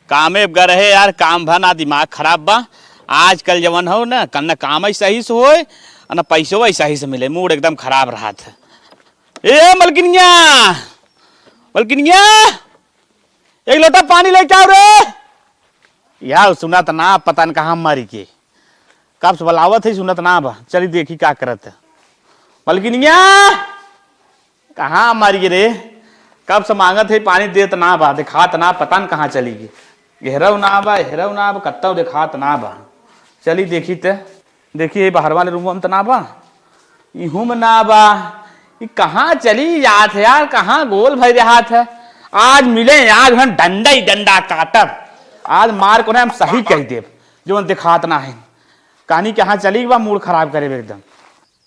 कामे गर है यार, काम भना दिमाग खराब बा। आजकल जवन हो ना कल काम सही से होए और न पैसो सही से मिले, मूड एकदम खराब रहा था। ए मलकिनिया, मलकिनिया एक लोटा पानी लेके आओ रे। यार सुना तो ना, पता न कहाँ मारी के कब से बुलावत है, सुनत ना बा। चली देखी क्या करत है। मलकिनिया कहाँ मारी रे, कब से मांगत है पानी, देत ना बा, दिखात ना, पता न कहाँ चली गई। गहरव ना बा, हेरव ना बा, कत्ता दिखात ना बा। चली देखी ते, देखिए बाहर वाले रूम में तो ना बा, इहू में ना बा। ये कहाँ चली जात है यार, कहाँ गोल भर रहा है। आज मिले, आज हम डंडा ही डंडा काटब, आज मार को ना हम सही कह देव जो दिखात ना है। कहानी कहाँ चली बा, मूड खराब करे एकदम।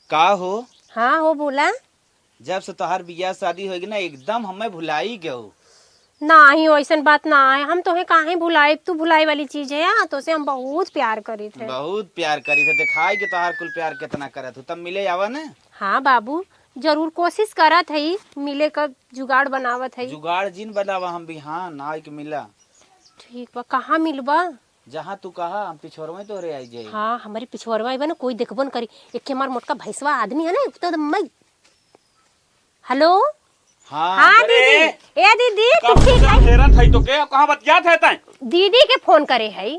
का हो? हाँ हो बोला। जब से तोहार बियाह शादी होगी ना एकदम हमें भुलाई गयो। नहीं ऐसन बात ना है, हम तोहे काहे भुलाए, तू भुलाई वाली चीज है यार, तो से हम बहुत प्यार करी थे। बहुत प्यार करी थे, दिखाई कि तोहार कुल प्यार कितना करत हो। तब मिले आवा ना। हाँ बाबू जरूर कोशिश करत है, मिले का जुगाड़ बनावत है। जुगाड़ जिन बनावा हम भी, हाँ ना के मिला। ठीक बा, कहाँ मिलबा? जहाँ तू कहा हम पिछोरवा तो रे आई जाई। हाँ हमारी पिछुआरवा ना कोई देखबो न करी। एक हमार मोटका भैंसवा आदमी है ना, तो मैं। हेलो हाँ हाँ दीदी, ए दीदी तू ठीक है? हैरान थई तो के कहां बतियात है तै? दीदी के फोन करे है।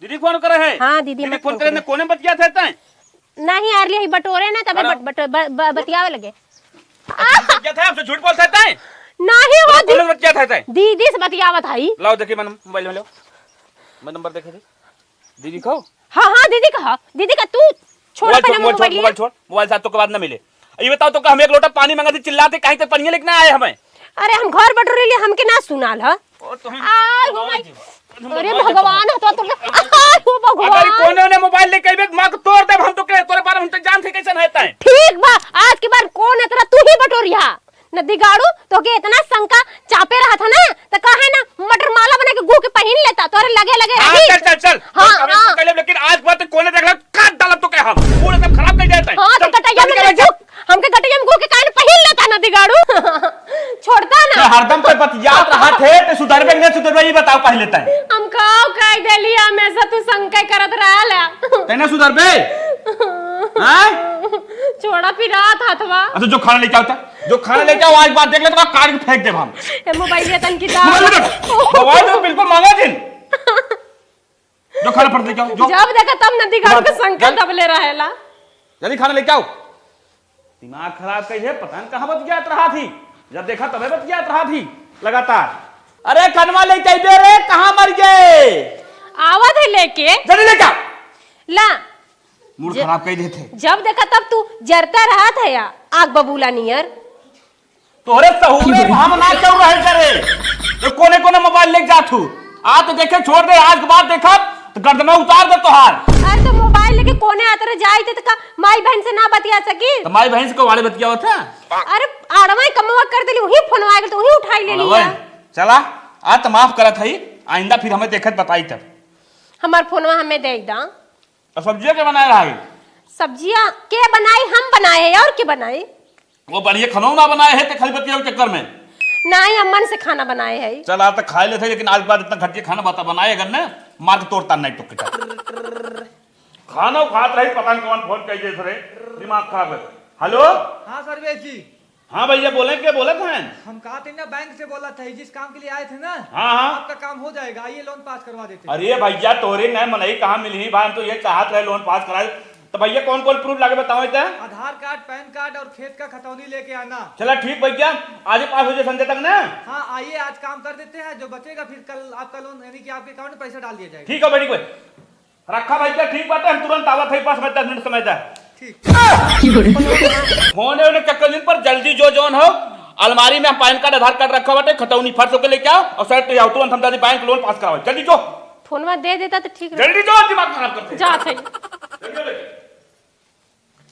दीदी फोन करे है? हाँ दीदी दीदी फोन करे ने कोने बतियात है तै? नहीं यार ये बटोरे ना तबे बतियावे लगे। बतियात है, आपसे झूठ बोलता है तै? नहीं हो कोने बतियात है तै? दीदी से बतियावत है। लाओ देखिए मन मोबाइल में लो, मैं नंबर देखे दे। दीदी को हाँ हाँ दीदी का, दीदी का तू छोड़ पहले मोबाइल छोड़, मोबाइल साथ तो के बाद ना मिले। ये बताओ तो हम एक लोटा पानी मांगा थे, चिल्लाते कहीं से पनिया लेके आए हमें। अरे हम घर बटोरे लिए, हमके ना सुनाल है। अरे भगवान तो भगवान, अगर कोने ने मोबाइल लेके आइबे मां को तोड़ दे हम तो के तोरे बारे हम तो जानते कैसन रहता है। ठीक बा, आज के बाद कौन है तेरा, तू ही बटोरिया नदी गाड़ू तो के इतना शंका चापे रहा था ना, तो कहे ना मटर माला बना के गू के पहन लेता, तोरे लगे लगे रही। चल चल चल हाँ लेकिन आज बात कोने देख ला काट डालब तो के हम पूरा सब खराब कर जाता है। हां तो कटैया में गू, हमके कटैया में गू के कान पहन लेता नदी गाड़ू। छोड़ता ना हरदम पे बतियात रहा थे, ते सुधरबे नहीं सुधरबे ये बताओ पहले तय। हम काव कह देली, हमेशा तू शंका करत रहला। तैने सुधरबे हैं? छोड़ा फिरात हाथवा। अच्छा जो खाना लेके आता, जो खाना लेके आओ आज बात देख ले तो काट के फेंक देब हम। ए मोबाइल ये तन किताब मोबाइल तो बिल्कुल मांगा जिन, जो खाना फट लेके आओ, जो जब देखा तब नदी गाड़ के शंका दबले रहेला। जल्दी खाना लेके आओ। दिमाग खराब कैसे, पता नहीं कहां बतियात रहा थी, जब देखा तबे बतियात रहा थी लगातार। अरे खनवा लेके आइबे रे, कहां मर गए? आवत है लेके, जल्दी लेके आओ। ला मूड खराब कर देते। जब देखा तब तू जरता रहा था या आग बबूला नियर। तोरे सहूरे हम ना क्यों रहे करे, तो कोने कोने मोबाइल लेके जाथू। आ तो देखे छोड़ दे, आज के बाद देखा तो गर्दन में उतार दे तोहार। अरे तो मोबाइल लेके कोने आते रह जाई थे तो का माई बहन से ना बतिया सकी? तो माई बहन से को वाले बतिया होता। अरे आड़वा कमवा कर देली, वही फोनवा के तो वही उठाई ले लिया। चला आज तो माफ करत हई, आइंदा फिर हमें देखत बताई तब। हमार फोनवा हमें दे दा। और सब्जियां के बनाए रहा है? सब्जियां के बनाई, हम बनाए हैं और के बनाए? वो बढ़िया खनौना बनाए है तो खाली बतिया के चक्कर में नहीं अम्मन से खाना बनाए है। चल आज तक खा लेते, लेकिन आज के बाद इतना घटिया खाना बता बनाए अगर ना मार के तोड़ता नहीं तो किटा खाना खात रही, पता नहीं कौन फोन कर दे रे, दिमाग खराब है। हेलो हाँ सर्वेश जी। हाँ भैया बोले क्या बोले थे? हम कहा थे ना, बैंक से बोला था जिस काम के लिए आए थे ना, हाँ हाँ आपका काम हो जाएगा, आइए लोन पास करवा देते। अरे भैया तोरे न मनई कहाँ मिली भाई, हम तो ये चाहत रहे लोन पास कराए। तो भैया कौन कौन प्रूफ लागे बताओ इतना? आधार कार्ड, पैन कार्ड और खेत का खतौनी लेके आना। चला ठीक भैया, आज ही पास हो जाए संजय तक ना। हाँ आइए आज काम कर देते हैं, जो बचेगा फिर कल आपका लोन यानी कि आपके अकाउंट में पैसा डाल दिया जाएगा। ठीक है बेटी कोई रखा भैया, ठीक बात है, हम तुरंत आवा थे पास में 10 मिनट समय था। ठीक होने वाले चक्कर पर जल्दी जो जोन हो अलमारी में पैन कार्ड आधार कार्ड रखा बाटे, खतौनी फर्श होके लेके आओ और सर तो तुरंत हम दादी बैंक लोन पास कराओ। जल्दी जो, फोनवा दे देता तो ठीक जल्दी जो, दिमाग खराब करते जा थे।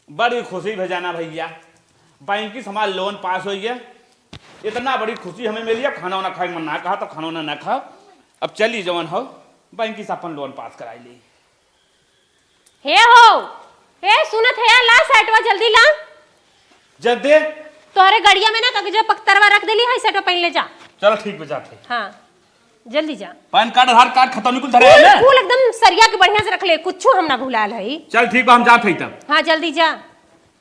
बड़ी खुशी भेजाना भैया, बैंक की हमारा लोन पास हो गया, इतना बड़ी खुशी हमें मिली। अब खाना वाना खाए मन ना कहा तो खाना वाना ना खाओ, अब चली जवन हो बैंक की अपन लोन पास कराई ली। हे हो हे सुनत है, ला सेटवा जल्दी ला। जब दे तोहरे गड़िया में ना तक जो पक्तरवा रख देली है, सेटवा पहन ले जा। चलो ठीक बजाते। हाँ जल्दी जा। पैन कार्ड आधार कार्ड खत्म निकुल धरे है ना। फूल एकदम सरिया के बढ़िया से रख ले, कुछ हम ना भुलाल है। चल ठीक बा हम जात हई तब। हाँ जल्दी जा।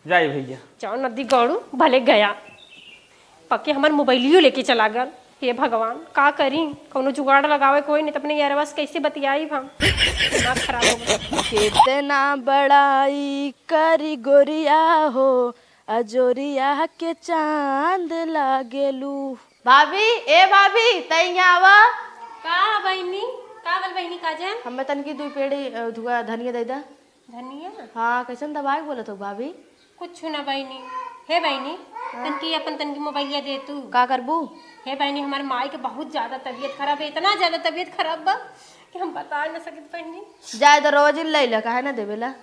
जाई भैया। जाओ नदी गौड़ू भले गया पक्के हमार मोबाइलियो लेके चला गल। हे भगवान का करी, कोनो जुगाड़ लगावे कोई नहीं तो अपने यारवा से कैसे बतियाई हम। दिमाग खराब हो गया। कितना बड़ाई करी गोरिया हो, अजोरिया के चांद लागेलू। भाभी ए भाभी तैयावा का बहनी का बल बहनी काजन हमें तनकी दुई पेड़ी धुआ धनिया दे दा। धनिया हाँ कैसन दवाई बोलत हो भाभी? कुछ ना बहनी। हे बहनी तनकी अपन तनकी मोबाइलिया दे तू। का करबू? हे बहनी हमारे माई के बहुत ज्यादा तबीयत खराब है, इतना ज्यादा तबीयत खराब बा कि हम बता न सकत बहनी। जाए तो रोज ले ला काहे ना देवेला।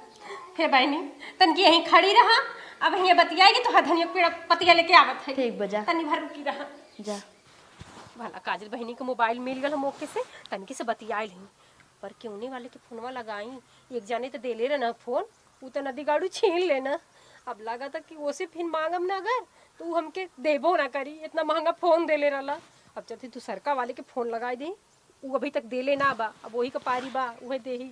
हे बहनी तनकी यहीं खड़ी रहा, अब यहीं बतियाएगी तो धनिया पेड़ पतिया लेके आवत है। ठीक बजा तनी भर रुकी रहा। जा। भला काजल बहनी के मोबाइल मिल गल मौके से तनकी से बतियाइल ही, पर क्यों वाले के फोनवा लगाई। एक जाने तो दे ले ना फोन, वो तो नदी गाड़ू छीन लेना। अब लगा था कि वो से फिर मांगम ना अगर तो वो हमके देबो ना करी, इतना महंगा फोन दे ले रहा। अब जब तू सरका वाले के फोन लगाई दी, वो अभी तक दे ले ना बा, अब वही का पारी बा वही दे ही।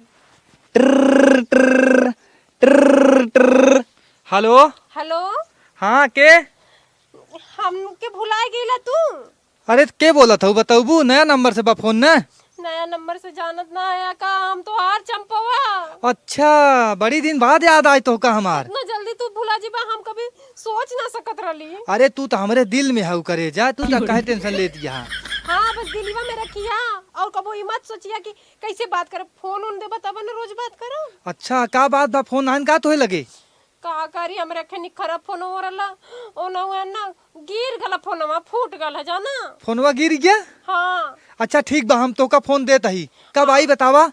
हेलो हेलो हाँ के हमके भुलाए गेला तू। अरे के बोला था बताऊबू नया नंबर से बा फोन ना। नया नंबर से जानत ना आया का, हम तो हार चंपवा। अच्छा बड़ी दिन बाद याद आई तो का हमार। इतना जल्दी तू भुला जीबा हम कभी सोच ना सकत रही। अरे तू तो हमरे दिल में हाउ करे जा, तू तो काहे टेंशन लेती यहाँ। हाँ बस दिलवा में रखिया और कबो ई मत सोचिया कि कैसे बात करे, फोन उन दे तब न रोज बात करो। अच्छा का बात बा फोन आन का तो लगे। का करी हमरे खनी खराब फोन हो रहा ओ ना गिर गला फोनवा फूट गल है जाना। फोनवा गिर गया? हाँ। अच्छा ठीक बा हम तो का फोन देता ही, कब आई बतावा।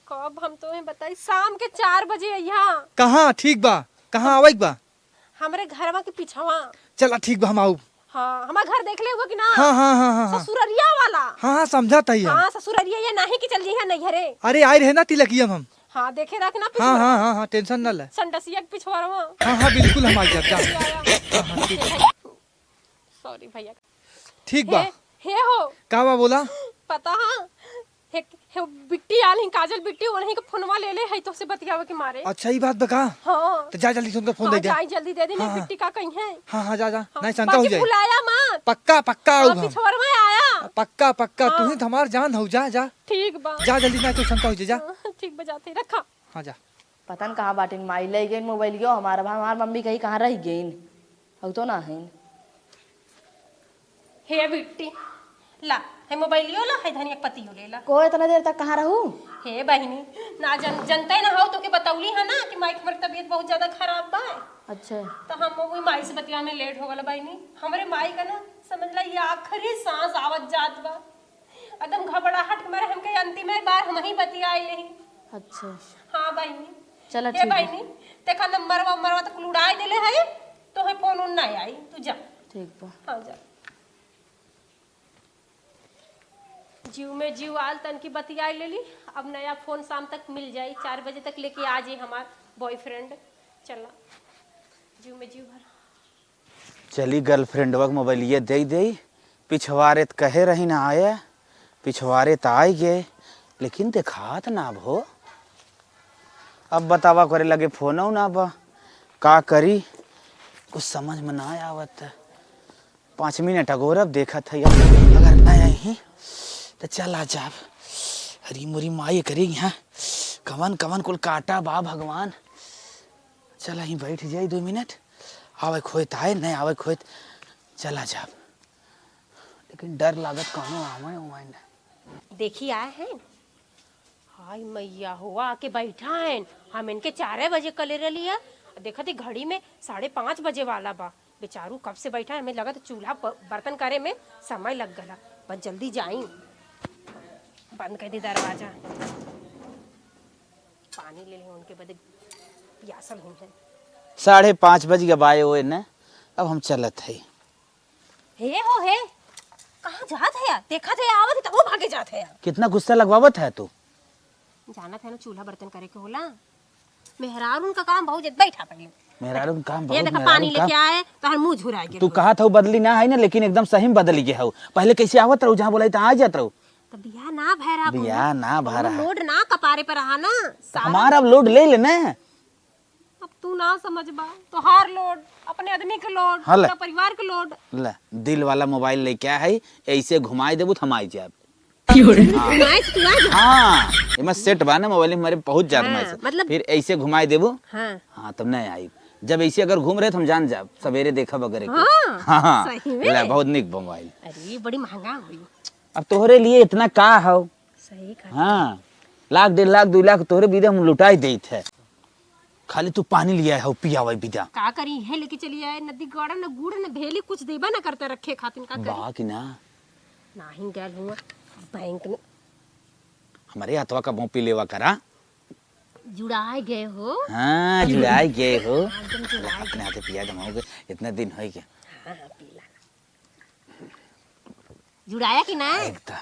कब हम तुम्हें बताई, शाम के 4 बजे यहाँ। कहाँ? ठीक बा कहाँ आवे बा? हमरे घरवा के पीछवा। चला ठीक बा हम आऊ। हाँ हमारा घर देख ले हुआ कि ना। हाँ हाँ हाँ हाँ ससुररिया वाला। हाँ हाँ समझा था हाँ ससुररिया ये नहीं कि चल जी है नैहरे। अरे आई रहे ना तिलकियम हम। हाँ देखे रखना हाँ हाँ हाँ हाँ टेंशन न ले। संडसिया के पिछवाड़वा। हाँ हाँ बिल्कुल हम आ जाते। सॉरी भैया। ठीक बा। हे हो का बा बोला? पता हाँ हे बिट्टी आल ही काजल बिट्टी उन्हीं के फोनवा ले ले है तो से बतियावे के मारे। अच्छा ये बात बका। हाँ तो जा जल्दी से उनका फोन दे दे। हाँ जल्दी दे दे। हाँ, नहीं बिट्टी का कहीं है। हाँ हाँ जा जा हाँ, नहीं शंका हो बाकी जाए। बुलाया मत। पक्का पक्का आऊ हम। पिछवाड़वा आया। पक्का पक्का तू ही तो हमार जान हो। जा जा ठीक बा। जा जल्दी ना तो शंका हो जाए जा। ठीक बजाते रखा। हाँ जा। पता न कहाँ बाटिन माई ले गई मोबाइल गयो हमारा हमार मम्मी कहीं कहाँ रह गई अब तो ना है। हे बिट्टी ला है मोबाइलियो ला है धनिया पतियो ले ला। को इतना देर तक कहाँ रहूं? हे बहिनी ना जनते ना हो तो के बतौली है ना कि माई की तबीयत बहुत ज्यादा खराब बा। अच्छा तो हम वही माई से बतिया में लेट हो गला बहिनी। हमरे माई का ना समझ ला ये आखिरी सांस आवत जात बा, एकदम घबराहट के मारे हमके अंतिम बार हम ही बतियाई यही। अच्छा हाँ बहिनी। चलो हे ठीक है बहिनी देखा नंबरवा तो उड़ाई देले है तो है फोन उन नहीं आई, तू जा। ठीक बा। हाँ जा। जीव में जीव आल तन की बतियाई ले ली, अब नया फोन शाम तक मिल जाए, 4 बजे तक लेके आ जाए हमार बॉयफ्रेंड। चला जीव में जीव भर। चली गर्लफ्रेंडवा के मोबाइल ये दे दे, पिछवारे तो कहे रही ना आए, पिछवारे तो आए गए लेकिन देखात ना भो। अब बतावा करे लगे फोन ना बा, का करी कुछ समझ में ना आवत। 5 मिनट अगोर अब देखा था अगर ना आई तो चला जाब। हरी मुरी माई करी यहाँ कवन कवन कुल काटा बा भगवान। चला ही बैठ जाए 2 मिनट, आवे खोत आए नहीं आवे खोत चला जाब। लेकिन डर लागत कौनो आवे उवे न। देखी आए हैं हाय मैया हुआ के बैठा है। हम इनके 4 बजे कले रही है, देखा थी घड़ी में 5:30 बजे वाला बा। बेचारू कब से बैठा है, हमें लगा तो चूल्हा बर्तन करे में समय लग गला। बस जल्दी जाई, बंद कर दी दरवाजा, पानी ले लें उनके बदे प्यासल हो जाए। 5:30 बज गए बाए ओए न, अब हम चलत है। हे हो हे कहाँ जात है यार? देखा थे आवत तब वो भागे जात है यार। कितना गुस्सा लगवावत है तू? जाना था ना चूल्हा बर्तन करे के होला, मेहरार उनका काम बहुत ज्यादा। बैठा पहले मेहरारू काम ये बहुत देखा पानी लेके आए तो हर मुंह झुरा गया। तू कहा था बदली ना है ना, लेकिन एकदम सही में बदली गया हो। पहले कैसे आवत रहू, जहाँ बोला था आ जात रहू। तो बिया ना भरा बिया ना भरा है। लोड ना कपारे पर रहा ना हमारा अब लोड ले लेना है। अब तू ना समझ बा तो हार लोड अपने आदमी के लोड हाँ ले। पूरा परिवार के लोड ले दिल वाला मोबाइल लेके आया है, ऐसे घुमाई देबू तो हम आई जाब। नाइस तू आज हाँ एमा सेट बा ना मोबाइल में हमारे पहुंच जात हाँ, मैं मतलब- फिर ऐसे घुमाई देबू। हाँ हाँ तब नहीं आई। जब ऐसे अगर घूम रहे तो हम जान जाब सवेरे देखब अगर हाँ, हाँ सही में? ले, बहुत निक मोबाइल। अरे बड़ी महंगा हुई अब तोहरे लिए इतना का हो। सही कहा हाँ 1 लाख 1.5 लाख 2 लाख तोहरे बिदा हम लुटाई देत है। खाली तू पानी लिया है पिया हुआ बिदा का करी है लेके चली आए नदी गड़ा न गुड़ न भेली कुछ देबा न करते रखे खातिन का करी बा कि ना नहीं गैल हुआ बैंक में हमारे हाथवा का भोंपी लेवा करा। जुड़ाए गए हो हाँ जुड़ाई गए हो एकदम जुड़ाए अपने हाथे पिया जमाओगे इतने दिन हो गया हाँ हाँ पीला जुड़ाया कि ना एकदम।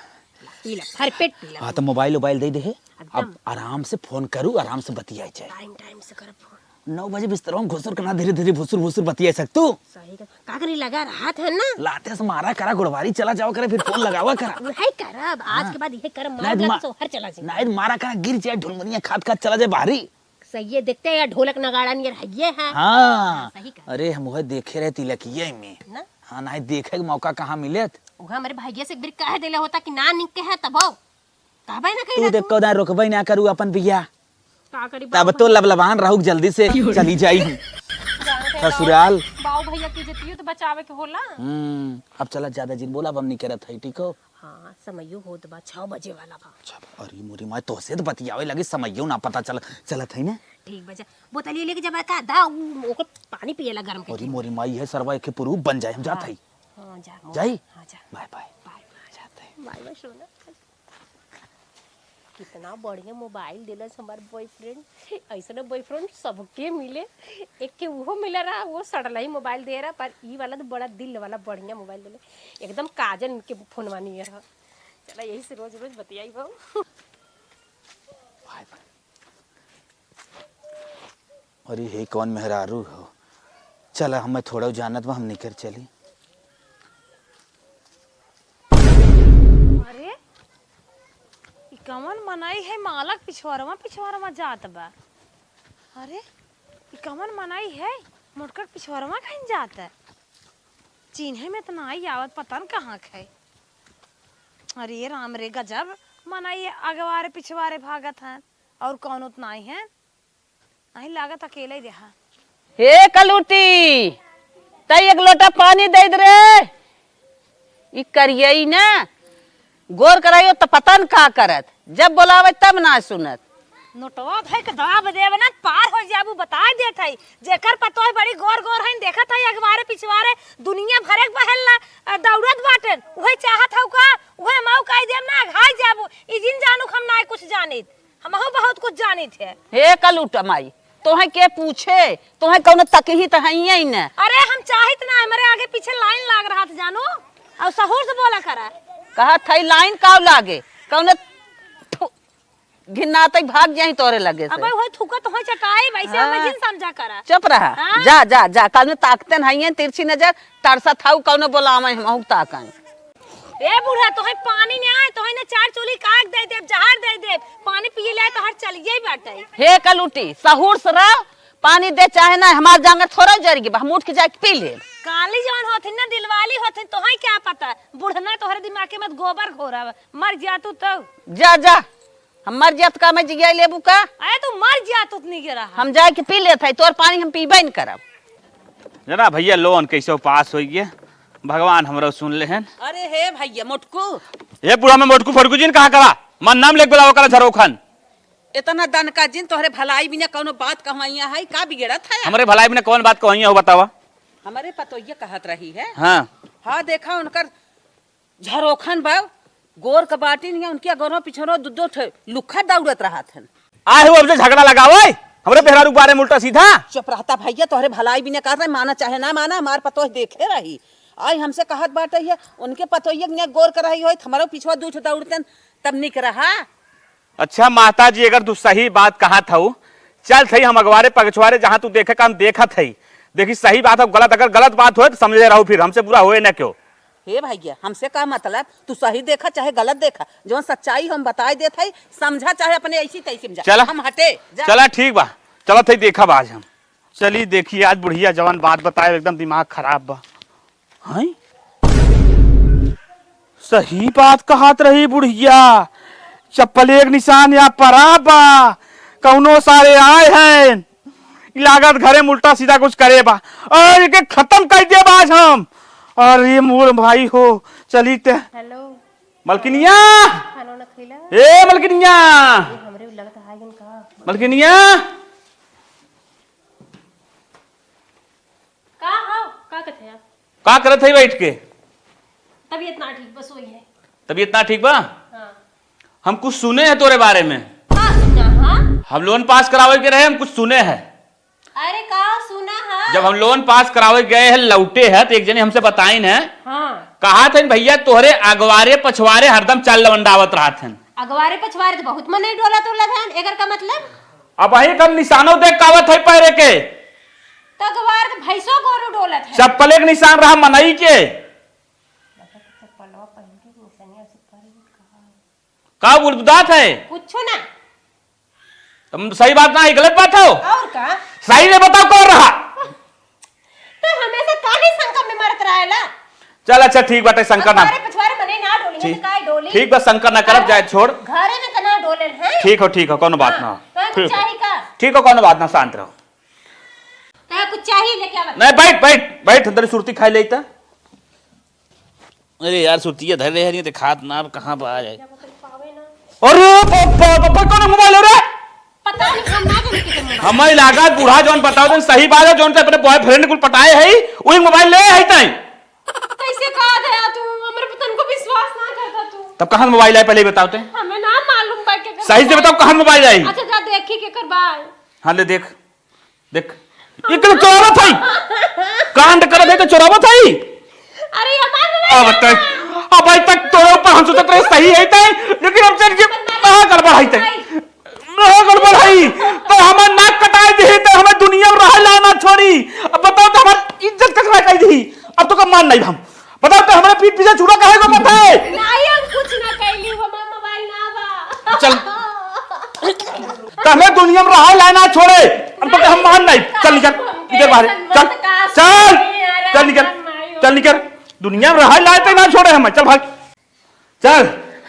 पीला भरपेट पीला हाँ तो मोबाइल दे दे है। एकदम। अब आराम से फोन करूँ आराम से बतिया जाए। टाइम से कर फोन 9 बजे बिस्तरों में घुसर करना धीरे धीरे भुसुर भुसुर बतिया सकतू। सही का करी लगा रहा था ना लाते से मारा करा गुड़वारी चला जाओ करे फिर फोन लगावा करा। है करब आज के बाद यही कर मार नहीं, जा मा- तो हर चला जाए नहीं मारा करा गिर जाए ढुलमुनिया खाद खाद चला जाए बाहरी। सही है देखते हैं या ढोलक नगाड़ा नियर है है हाँ सही कहा अरे हम वह देखे रहे तिलकिये में। ना हाँ नहीं देखे के मौका कहाँ मिलत। वहाँ हमारे भाइये से एक बार कह देले होता कि ना निक के है तब हो कहबे ना तू कहीं देख को रोकबई ना करू अपन बिया का करी तब तो लबलबान रहू जल्दी से चली जाई ससुराल। बाऊ भैया की जतियो तो बचावे के होला अब चला ज्यादा जिन बोला अब हम नहीं करत है ठीक हो। हाँ समयो होत बा 6 बजे वाला बा अच्छा अरे मोरी माँ तो से तो बतियावे लगे समयो ना पता चलत है ना। ठीक बजा बोतलिए लेके जब का दा ओकर पानी पिएला गरम के अरे मोरी माँ है सरवा के प्रूफ बन जाए हम जात है हां जा जाई हां जा बाय बाय बाय जाते हैं। बाय बाय सोना कितना बढ़िया मोबाइल दिलस हमार बॉयफ्रेंड ऐसा बॉयफ्रेंड सबके मिले एक के वो मिला रहा वो सड़ला ही मोबाइल दे रहा पर ई वाला तो बड़ा दिल वाला बढ़िया मोबाइल दिले एकदम काजल के फोनवा नहीं रहा चला यही से रोज रोज बतियाई बहु बाय बाय। अरे हे कौन मेहरारू हो चला हमें थोड़ा जानत बा हम निकर चली। अरे ई कमन मनाई है मालक पिछवारवा जात बा। अरे ई कमन मनाई है मोटकर पिछवारवा कहीं जात है चिन्हे में तो नहीं आवत पता न कहाँ है। अरे राम रे गजब मनाई है अगवारे पिछवारे भागत हैं और कौन उतना ही है नहीं लागत अकेले ही रहा। हे कलूटी तई एक लोटा पानी दे दे रे ई करियई ना गोर कराइयो तो पता न का करत जब बोलावे तब ना सुनत। नोटवा भाई के दाब देवे ना पार हो जाबू बता देत है जेकर पतो है बड़ी गोर गोर है देखत है अगवारे पिछवारे दुनिया भरे के बहल दौड़त बाटन ओहे चाहत हौ का ओहे माऊ काई देम ना घाई जाबू ई जिन जानू हम ना कुछ जानित हमहु बहुत कुछ जानित है। हे कलूटा माई तोहे के पूछे तोहे कौन तकही त हइये न। अरे हम चाहत ना हमारे आगे पीछे लाइन लाग रहा था जानू और सहूर से बोला करा कहत हई लाइन काव लागे कौन घिन्नाते भाग जाई तोरे लगे अब से। होय थुकत होय चटाई वैसे हाँ। हमें जिन समझा करा चुप रहा हाँ? जा जा जा कल में ताकतन हइये तिरछी नजर तरसा थाऊ कौन बोलावे हमहु ताकन। ए बूढ़ा तोहे पानी ने आए तोहे ने 4 चूली काट दे दे जहर दे दे पानी पिए ले तो हर चलिए बाटे। हे कलूटी सहूर से रह पानी दे चाहे ना हमार जांगर थोड़ा जरी हम उठ के जाके पी ले। काली जौन होथिन ना दिलवाली होथिन तोहे क्या पता बुढ़ना तोहरे दिमाग में गोबर घोरा मर जा तू तो जा जा हम मर जात का मैं जिया लेबू का अरे तू मर जा तू नहीं गिरा हम जाए के पी लेत है तोर पानी हम पीबे न करब। जना भैया लोन कैसे पास हो गया भगवान हमरो सुन ले हैं। अरे हे भैया मोटकू ये बुढ़ा में मोटकू फड़कू जिन कहाँ करा मन नाम लेके बुलाओ करा झरोखन इतना दन का जिन तोहरे भलाई बिना कोनो बात कहवाइया है का बिगड़त है। हमारे भलाई में कौन बात कही हो बतावा। हमारे पतोइया कहत रही है हाँ हाँ देखा उनकर झरोखन बाव गोर का बाटी नहीं उनके गोरो पिछरो दो लुखा दौड़त रहा था। आए हो अब से झगड़ा लगाओ हमरे पेहरारू बारे में उल्टा सीधा। चुप रहता भैया तोहरे भलाई बिना कहत रहे माना चाहे ना माना हमार पतोह देखे रही आई हमसे कहत बाटे है उनके पतोइया ने गोर कर रही हो हमारो पिछवा दूठ दौड़तन तब निक रहा। अच्छा माता जी अगर तू सही बात कहा था चल थई हम अगवारे पगछवारे जहाँ तू देखे का हम देखा थई देखी सही बात है गलत अगर गलत बात हो तो समझे रहो फिर हमसे बुरा होए ना क्यों। हे भैया हमसे का मतलब, तू सही देखा चाहे गलत देखा, जो सच्चाई हम बताए देत है, समझा चाहे अपने ऐसी तैसी समझा। चला। हम हटे जा। चला ठीक बा, चलो थे देखा आज हम। चलिए देखिए आज बुढ़िया जवान बात बताए एकदम दिमाग खराब बा। हैं? सही बात कहत रही बुढ़िया, चप्पल एक निशान या परा बा, कौनो सारे आए हैं, लागत घरे में उल्टा सीधा कुछ करे बा और इनके खत्म कर दे आज हम। और ये मोर भाई हो चली ते हेलो मलकिनिया, खाना ना खिला ए मलकिनिया, हमरे भी लगता है का मलकिनिया का कहते आप? का करत है बैठ के? तबीयत ना ठीक बस वही है। तबीयत ना ठीक बा? हाँ हम कुछ सुने हैं तोरे बारे में। का सुना? हाँ हम लोन पास करावे के रहे, हम कुछ सुने हैं। अरे का सुना? हाँ जब हम लोन पास करावे गए हैं लौटे हैं तो एक जने हमसे बताइन है, हाँ कहा थे भैया तोहरे अगवारे पछवारे हरदम चाल लवंडावत रहा थे। अगवारे पछवारे तो बहुत मन डोला तोला था, एकर का मतलब? अब वही कम निशानों देख कावत है पैरे के, तो अगवार तो भैंसो गोरू डोला था। चप्पल के निशान रहा मनई के। का बुलबुदात है? कुछ ना तुम सही बात ना है, गलत बात हो। और का सही ने बताओ कौन रहा? तो हमेशा काहे संकट में मरत रहेला? चल अच्छा ठीक बात है, शंकर ना अगवारे पछवारे मने ना डोली है, काय डोली? ठीक बस, शंकर ना करब जाए छोड़। घरे में तना डोले हैं। ठीक हो कोनो बात ना हो। तो कुछ चाहिए का? ठीक हो कोनो बात ना, शांत रहो। तो कुछ चाहिए लेके आवा। नहीं बैठ बैठ बैठ, अंदर सुरती खाई लेता। अरे यार सुरती धर रहे हैं, खात ना कहाँ पर आ जाए। अरे पापा कौन मोबाइल हो रे? पता नहीं हम ना जाने के मोबाइल। हमें लागत बूढ़ा जौन बताओ तो सही बात है, जौन से अपने बॉयफ्रेंड को पटाए है वही मोबाइल ले है तई। कैसे कहा गया तू? हमरे पतन को विश्वास ना करता तू। तब कहाँ मोबाइल आए पहले ही बताओ ते। हमें ना मालूम बा के। सही से बताओ कहाँ मोबाइल आई। अच्छा जा देखी के करबाई। हाँ ले देख देख, ये कल चोरावा था, कांड कर दे तो चोरावा था। अरे हमारे अब तक अब आज तक तोरे ऊपर हम सोचते रहे सही है तई, लेकिन हम चल के गड़बड़ है तई, गड़बड़ है तो हमार नाक कटाई दी तो हमें दुनिया में रह लाना छोड़ी। अब बताओ तो हमारी इज्जत ककरा कर दी। अब तो कब मान नहीं हम बताओ तो हमारे पीठ पीछे छुरा काहे को मत है? नहीं हम कुछ ना कैली, हमार मोबाइल ना बा। चल तो हमें दुनिया में रह लाना छोड़े। अब तो हम मान नहीं, चल निकल निकल बाहर, चल चल चल निकल, चल निकल, दुनिया में रह लाए ना छोड़े हमें। चल भाग चल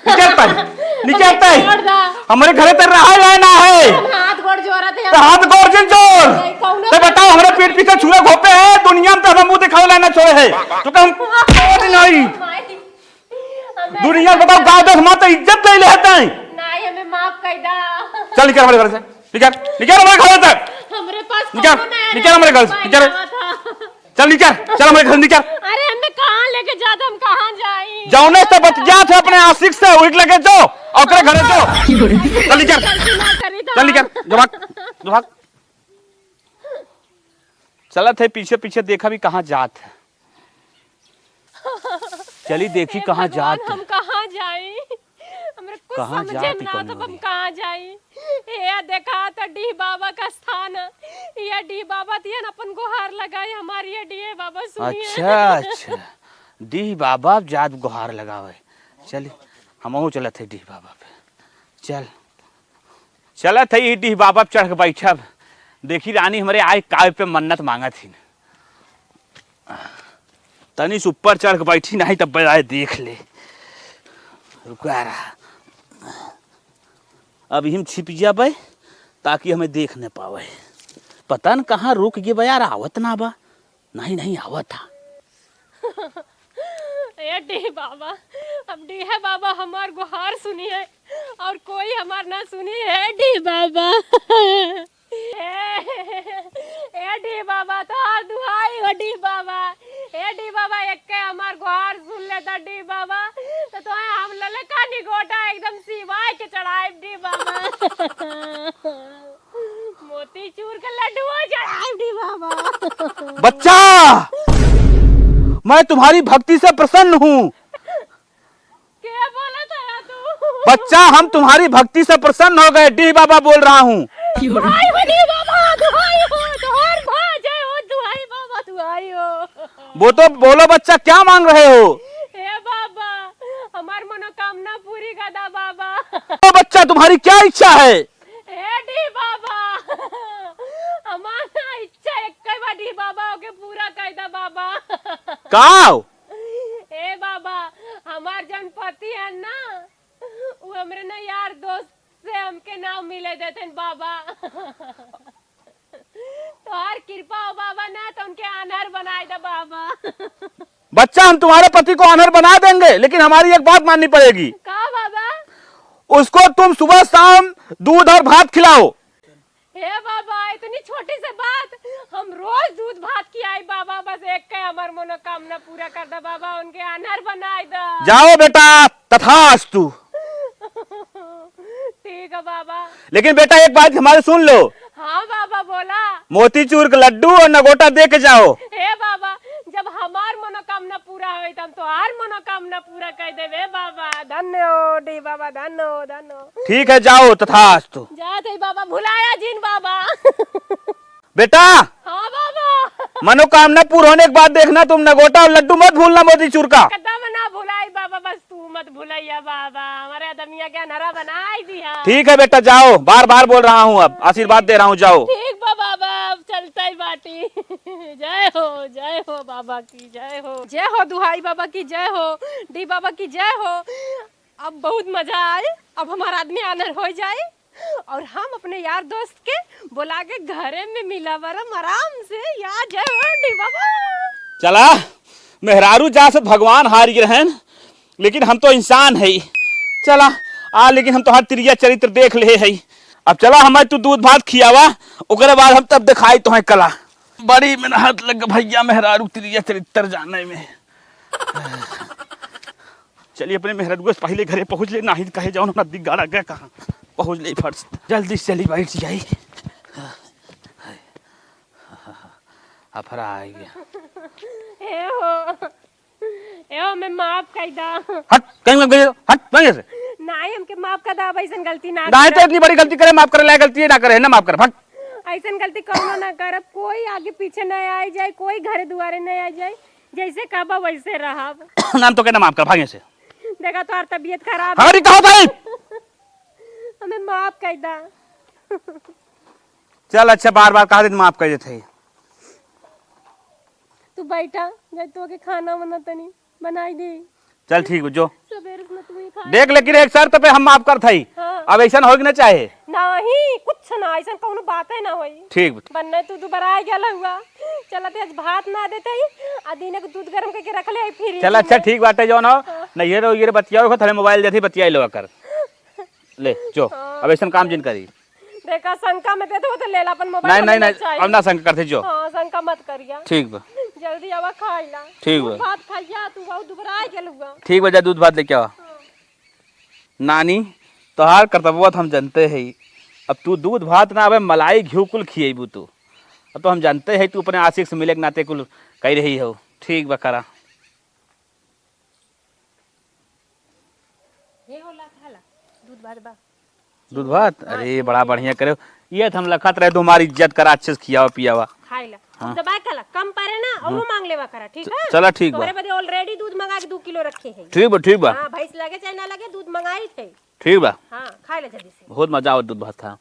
निकलता है, निकलता है, हमारे घरे तक रहा लाना है। हाथ गोड़ जोरा थे। तो हाथ गोड़ जिन जोर तो बताओ हमारे पेट पीछे छुरे घोपे हैं, दुनिया में तो हम मुंह दिखाओ लाना छोड़े है तो हम नहीं दुनिया में बताओ गाँव दस माँ तो इज्जत ले लेते हैं। नहीं हमें माफ कर दा। चल निकल हमारे घर से, निकल निकल हमारे घर तक, हमरे पास निकल निकल हमारे घर से, निकल चल निकल, चल हमारे घर निकल। अरे हमें कहाँ लेके जाते, हम कहाँ जाए? जाओने से बतिया थे अपने आशिक से, उठ लगे जो और करे घरे जो। चल निकल चल निकल, जो भाग जो भाग। चला थे पीछे पीछे देखा भी कहाँ जात है, चली देखी कहाँ जात है। हम कहाँ जाए? हमरे कुछ कहाँ समझे जाती ना कौन तो हम होगी? कहाँ जाए? ये देखा तो डी बाबा का स्थान है, ये डी बाबा दिए ना अपन गुहार लगाए हमारी, ये डी बाबा सुनिए। अच्छा अच्छा, डी बाबा जात गुहार लगावे। चली हम चले थे डी बाबा पे, चल चला थे डी बाबा पे चढ़ के बैठब। देखी रानी हमारे आए काय पे मन्नत मांगा थी, तनी से ऊपर चढ़ के बैठी नहीं तब आए देख ले। रुका रहा अभी हम छिप जाबे ताकि हमें देख न पावे। पता न कहाँ रुक गए यार, आवत ना बा, नहीं नहीं आवत था। ये डी बाबा, अब डी है बाबा हमार गुहार सुनी है और कोई हमार ना सुनी है। डी बाबा ए डी बाबा तो हार दुहाई हो डी बाबा, ए डी बाबा एक के हमार गुहार सुन लेता डी बाबा तो हम लले कानी गोटा एकदम सिवाय के चढ़ाए डी बाबा। मोती चूर के लड्डू चढ़ाए डी बाबा। बच्चा मैं तुम्हारी भक्ति से प्रसन्न हूँ। क्या बोला था तू? बच्चा हम तुम्हारी भक्ति से प्रसन्न हो गए, डी बाबा बोल रहा हूँ। दुहाई हो डी बाबा, दुहाई हो, दुहार भाजे हो, दुहाई बाबा दुहाई हो। वो तो बोलो बच्चा क्या मांग रहे हो? हमार मनोकामना पूरी कर दा बाबा। तो बच्चा तुम्हारी क्या इच्छा है? ए डी बाबा, हमारा इच्छा एक बाटी बाबा ओके पूरा कर दा बाबा। काव ए बाबा, हमार जन पति है ना, वो हमरे ना यार दोस्त से हमके नाम मिले देते बाबा। तो हर कृपा हो बाबा ना, तो उनके अनहर बनाए दे बाबा। बच्चा, हम तुम्हारे पति को अनहर बना देंगे, लेकिन हमारी एक बात माननी पड़ेगी। का बाबा? उसको तुम सुबह शाम दूध और भात खिलाओ। हे बाबा, इतनी छोटी सी बात, हम रोज दूध भात की आई बाबा। बस एक के हमार मनोकामना पूरा कर दे बाबा, उनके अनहर बनाए दे। जाओ बेटा, तथास्तु। ठीक है बाबा। लेकिन बेटा एक बात हमारी सुन लो। हाँ बाबा, बोला। मोतीचूर का लड्डू और नगोटा दे के जाओ। हे बाबा, जब हमार मनोकामना पूरा होई तब तो हर मनोकामना पूरा कर देवे बाबा। धन्य हो डी बाबा, धन्य हो, धन्य हो। ठीक है, जाओ तथास्तु। जाते ही बाबा, भुलाया जिन बाबा। बेटा, हाँ बाबा। मनोकामना पूर्ण होने के बाद देखना, तुम नगोटा और लड्डू मत भूलना मोतीचूर का। कदम ना भुलाई बाबा, बस तू मत भुलाइया बाबा। हमारे आदमिया के नरा बनाई दिया। ठीक है बेटा, जाओ। बार बार बोल रहा हूँ, अब आशीर्वाद दे रहा हूँ, जाओ। ठीक बा बाबा, अब चलता ही बाटी। जय हो बाबा की जय हो, जय हो दुहाई बाबा की जय हो, डी बाबा की जय हो। अब बहुत मजा आए, अब हमारा आदमी आनर हो जाए और हम अपने यार दोस्त के बुला के घरे में मिला बरम आराम से। यार जय हो डी बाबा। चला, मेहरारू जा से भगवान हारी रहन, लेकिन हम तो इंसान है। चला लेकिन हम तो हर त्रिया चरित्र देख ले है। अब चला, हमें तू दूध भात खियावा, ओकरे बाद हम तब दिखाई तो है कला। बड़ी मेहनत लग भैया मेहरारू त्रिया चरित्र जाने में। चलिए अपने मेहरारू से पहले घरे पहुंच ले, नहीं कहे जाओ ना दिगाड़ा गया कहाँ पहुंच ले। फर्श जल्दी से चली बैठ जाई। अफरा आ गया। ए मैं माफ कर दा। हट कहीं मत गए, हट कहीं से। नहीं, हमके माफ कर दा, ऐसन गलती ना नहीं तो इतनी बड़ी गलती करे, माफ करे लायक गलती है ना करे, ना माफ करे, हट। ऐसन गलती कौनो ना करब। कोई आगे पीछे न आ जाए, कोई घरे दुआरे न आ जाए, जैसे कहबा वैसे रहब। नाम तो कहना माफ कर, भागे से। देखा तो तबीयत खराब है। हमारी कहो भाई, हमें माफ कर दा। चल अच्छा, बार बार कहा दिन माफ कर देते। तू बैठा, जब तो के खाना बना तनी बनाई दे। चल ठीक है, जो सवेरे से तू ही खा। देख, लेकिन एक शर्त पे हम माफ कर थई। हाँ। अब ऐसा होगी ना चाहे। नहीं, कुछ ना, ऐसा कौनो बात है ना होई। ठीक बनने तू दोबारा आ गया हुआ। चला ते आज भात ना देते ही, आ दिन के दूध गरम करके रख ले फिर। चल अच्छा, ठीक बाटे जो ना। नहीं ये रो ये बतियाओ, थोड़े मोबाइल देती बतियाई लो कर ले जो। अब ऐसा काम जिन करी। देखा शंका में दे दो तो ले ला अपन मोबाइल। नहीं अब ना संग करते जो। हां, शंका मत करिया। ठीक बा, जल्दी आवा खाइला। ठीक बा, भात खाइया, तू बहुत दोबारा आ गया हुआ। ठीक बा, जा दूध भात लेके आ। नानी तोहार कर्तव्य हम जानते हैं। अब तू दूध भात ना आवे, मलाई घी कुल खिएबू तू। अब तो हम जानते हैं तू अपने आशिक से मिले के नाते कुल कह रही हो। ठीक बा, करा। ये होला खाला दूध भात बा। दूध भात, अरे बड़ा बढ़िया करे। ये हम लखत रहे, तुम्हारी इज्जत करा, अच्छे से खियावा पियावा। खाइला दबा खाला, कम परे ना और मांग लेवा करा। ठीक है, चला ठीक बा। तोरे बदे ऑलरेडी दूध मंगा के 2 किलो रखे हैं। ठीक बा, ठीक बा। हां, भैंस लगे चाहे ना लगे, दूध मंगाई थे। ठीक बा। हां, खाइला जल्दी से। बहुत मजा आओ दूध भात खा।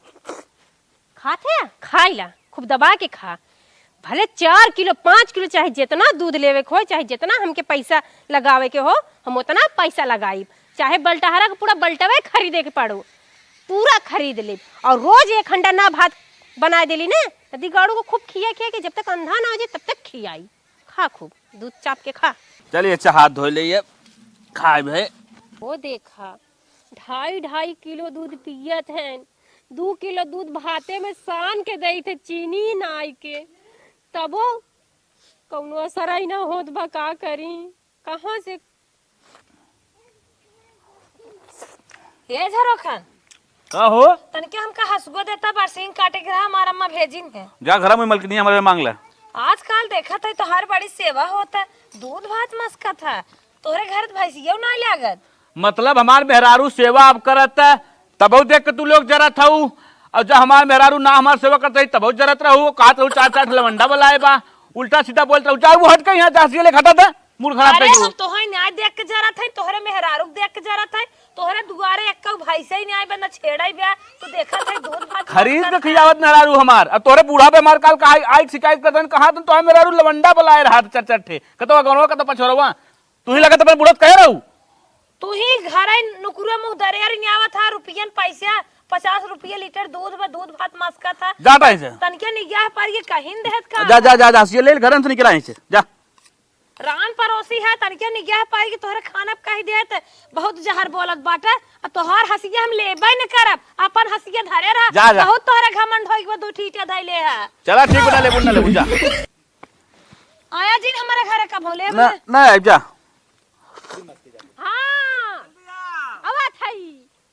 खाते खाइला, खूब दबा के खा। भले 4 किलो 5 किलो चाहे जितना दूध लेवे के हो, चाहे जितना हमके पैसा लगावे के हो, हम उतना पैसा लगाई। चाहे बल्टहरा का पूरा बल्टवे खरीदे के पड़ो, पूरा खरीद ले। और रोज 1 हंडा ना भात बना देली ना, यदि गाड़ू को खूब खिया के जब तक अंधा ना हो जाए तब तक खियाई। खा खूब दूध चाप के खा। चलिए अच्छा, हाथ धो ले खाए भाई। वो देखा 2.5 किलो दूध पियत हैं। 2 किलो दूध भाते में सान के दई थे, चीनी नाई के, तबो कौनो असर ही ना होत बा। का करी, कहाँ से। ये झरोखन का हो? तनके हमका हसगो देता बरसिंग काटे के रहा, हमारा अम्मा भेजिन है। जा घर में मलकनी हमारे मांग ले। आजकल देखा था तो हर बड़ी सेवा होता, दूध भात मस्का था। तोरे घर भैंसियो ना लागत। मतलब हमार मेहरारू सेवा अब करत है, तब देख के तू लोग जरत हूँ। और जब हमार मेहरारू ना हमार सेवा करते तब जरत रहू। कहत रहू 4-4 लवंडा बुलाए बा, उल्टा सीधा बोलता हूँ। चाहे वो हट के यहाँ जासिए ले खटा था। मूड खराब अरे कर हम तोहरे न्याय देख के जा रहा था, तोहरे मेहरारू देख के जा रहा था, तोहरे दुआरे एक भाई से ही न्याय बंदा छेड़ा ही गया, तू देखा था दूध भात खरीद के खियावत मेहरारू हमार। अब तोरे बूढ़ा पे मार काल का आई शिकायत करतन कहा तुम तो मेहरारू लवंडा बुलाए रहा चट चट्ठे कतो गनवा कतो पछोरवा तू ही लगत अपन बुढ़त कह रहू। तू ही घर आई नुकुरा मुंह दरिया रियावा था, रुपयन पैसा 50 रुपये लीटर दूध में दूध भात मस्का था। जाता है से तनके निगाह पर ये कहीं देहत का जा जा जा जा ये ले घर से निकला है से जा। रान पड़ोसी है, तनके निगाह पाई कि तोहरे खाना कही देत बहुत जहर बोलत बाटे, और तोहार हसिया हम लेबे न करब, अपन हसिया धरे रहा। जा जा। बहुत तोहरे घमंड होई के दू ठीटे धइले है। चला ठीक बना ले बुझा आया जी हमारे घर का भोले ना ना जा। हाँ अब थई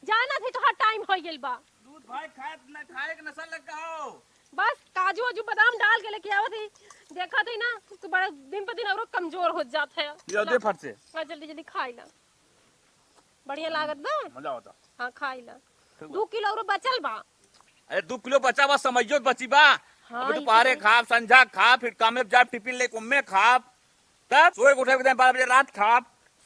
जाना थी तोहार टाइम हो गेल बा। दूध भाई खाए ना खाए के नशा लग गया हो। बस काजू वाजू बादाम डाल के लेके आवत थी, देखा थी ना तू बड़ा दिन पर दिन और कमजोर हो जात है। ये दे फट से जल्दी जल्दी खाई ला, बढ़िया लागत बा। मजा होता। हाँ खाई ला, 2 किलो और बचल बा। अरे 2 किलो बचा बा समझो बची बा। हाँ, अबे दोपहरे खा संझा खा फिर काम में जा टिफिन ले कुम्मे खा तब सोए उठे के 12 बजे रात खा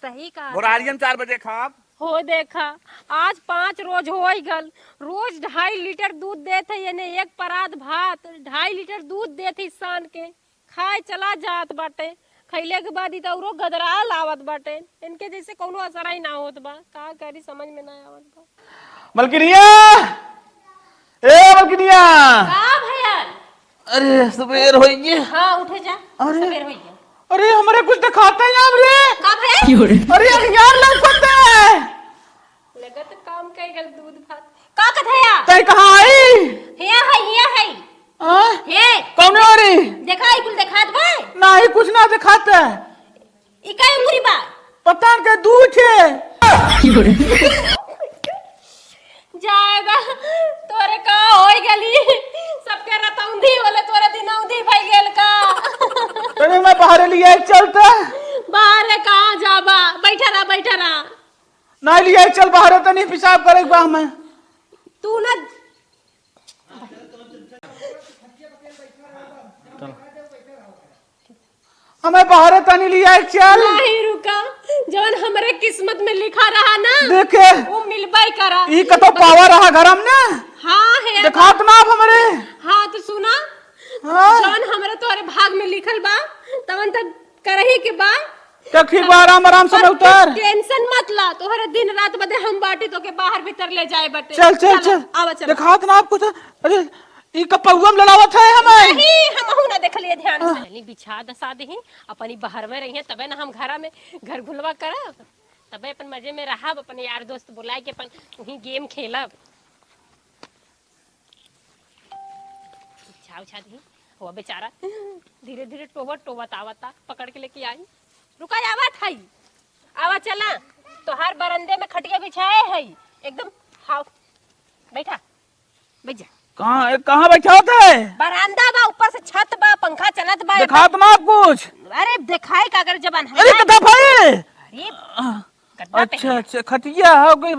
सही कहा भोरारियम 4 बजे खा। हो देखा आज 5 रोज हो गल, रोज 2.5 लीटर दूध देते यानी एक परात भात 2.5 लीटर दूध देते सान के खाए चला जात बाटे। खैले के बाद औरो गदरा लावत बाटे, इनके जैसे कोनो असर ही ना होत बा। का करी समझ में ना आवत बा। मलकिनिया ए मलकिनिया का भैया? अरे सवेर हो गई। हाँ उठे जा, अरे सवेर हो गया। अरे हमारे कुछ दिखाते हैं यार रे। का भैया? अरे यार लौकते हैं लगत काम कई गल दूध भात। का कथया? तय कहां आई हिया है हां हे कौन हो रही देखा ई कुल देखात बा? नहीं कुछ ना दिखाते ई का अंगूरी बा? पता न के दूध है जाएगा तोरे का होई गली सबके रतौंधी वाले तोरे दिनौंधी भई गेल का। अरे मैं बाहर लिया चलता बाहर कहां जाबा? बैठा रहा नहीं लिया चल बाहर तो नहीं पेशाब करे बा मैं तू ना हमें बाहर तो नहीं लिया चल। नहीं रुका, जवन हमरे किस्मत में लिखा रहा ना देखे वो मिलबाई करा। ई कतो पावर रहा घर हमने हाँ है दिखात ना आप हमरे। हाँ तो सुना हाँ जवन हमरे तोरे भाग में लिखल बा तवन तक करही के बा। तो ठीक बा आराम आराम से उतर। टेंशन मत ला, तोहरे दिन रात बदे हम बाटी तो के बाहर भीतर ले जाए बटे। चल चल चल आवा चल। दिखात ना आपको तो। अरे ई कपौआ में लड़ावत है हमें। नहीं हमहू ना देखलिए ध्यान से। चली बिछा दसा दही अपनी बाहर में रही तबे ना हम घरा में घर घुलवा करब, तबे अपन मजे में रहब, अपन यार दोस्त बुलाए के अपन वहीं गेम खेलब। बिछा उछा दही वो बेचारा धीरे धीरे टोवत आवता, पकड़ के लेके आई। रुका आवत है आवा चला तोहार बरंदे में खटिया बिछाए है एकदम। हाँ बैठा बैठ जा। कहाँ बैठा होता है? बरामदा बा, ऊपर से छत बा, पंखा चलत बा। दिखात ना आप कुछ। अरे दिखाई का अगर जबान है। अरे कथा भाई। अरे गद्दा पे अच्छा अच्छा खटिया हो गई